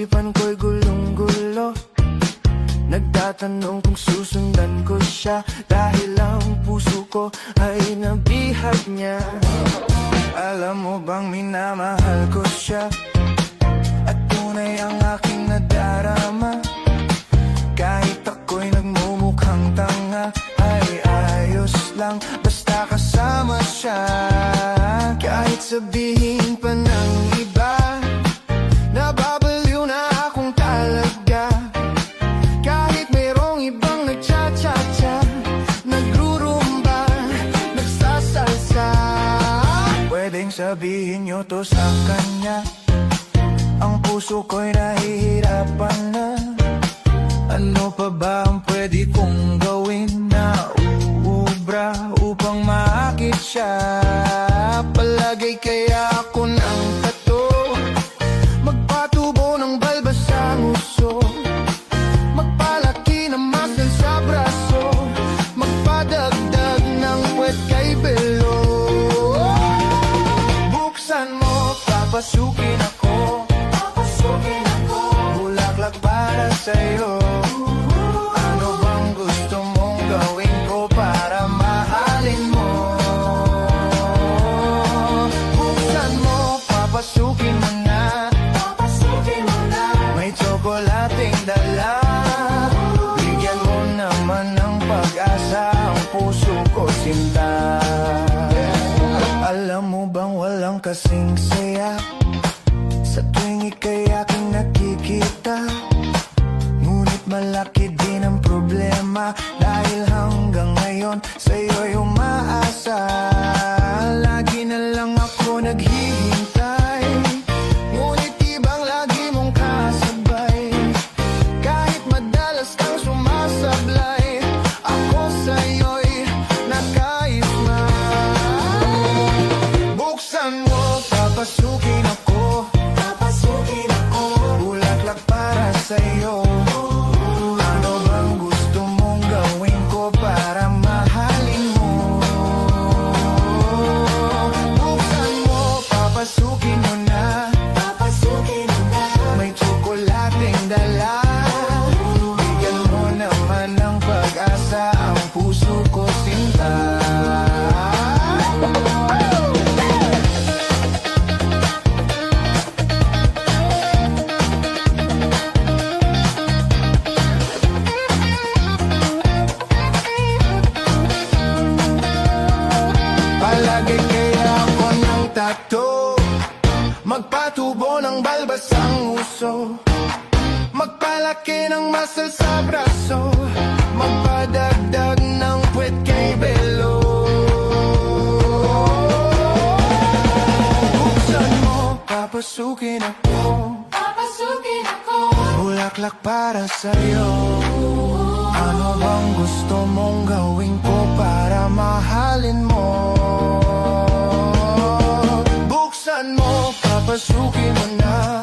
isipan ko'y gulong-gulo. Nagtatanong kung susundan ko siya, dahil ang puso ko ay nabihag niya. Alam mo bang minamahal ko siya, at tunay ang aking nadarama. Kahit ako'y nagmumukhang tanga, ay ayos lang basta kasama siya. Kahit sabihin pa ng iba, nababaliw na akong talaga. Kahit mayroong ibang nagcha-cha-cha, nagrurumba, nagsasalsa. Pwedeng sabihin nyo to sa kanya, ang puso ko'y nahihirapan na. Ano pa ba ang pwede kong gawin na uubra upang maakit siya? Palagay kaya ako ng tato, magpatubo ng balbas sa nguso, magpalaki ng muscle sa braso, magpadagdag ng puwet kay belo. Buksan mo, papasukin ako, bulaklak para sa'yo. Ano bang gusto mong gawin ko para mahalin mo? Buksan mo, papasukin mo na, may tsokolating dala. Bigyan mo naman ng pag-asa ang puso ko, sinta. Alam mo bang walang kasing saya sa tuwing ika'y aking nakikita? Ngunit malaki din ang problema, dahil hanggang ngayon sa'yo'y umaasa. Lagi na lang ako naghihintay, ngunit ibang lagi mong kasabay. Kahit madalas kang sumasablay, ako sa'yo'y nakaisma. Buksan mo, papasukin ako, bulaklak para sa'yo. Ano bang gusto mong gawin ko para mahalin mo? Buksan mo, papasukin mo na, may tsokolating dala. Bigyan mo naman ng pag-asa ang puso ko, sinta. Palagi kaya ako ng tato, magpatubo ng balbas ang uso, magpalaki ng muscle sa braso, magpadagdag ng puwet kay belo. Buksan mo, papasukin ako, bulaklak para sa'yo. Ano bang gusto mong gawin ko para mahalin mo? Buksan mo, papasukin mo na,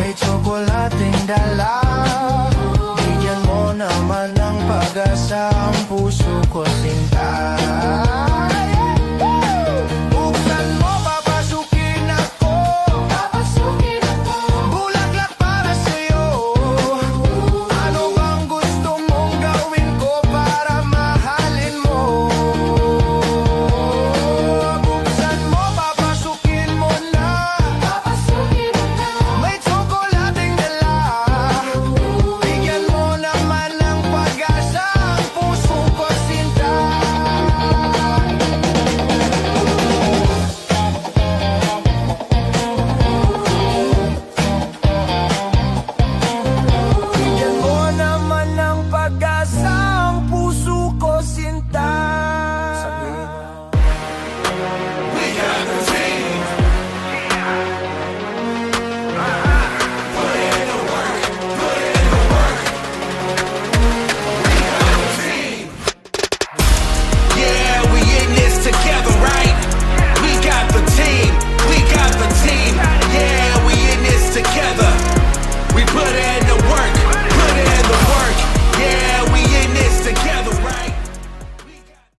may tsokolating dala. Bigyan mo naman ng pag-asa ang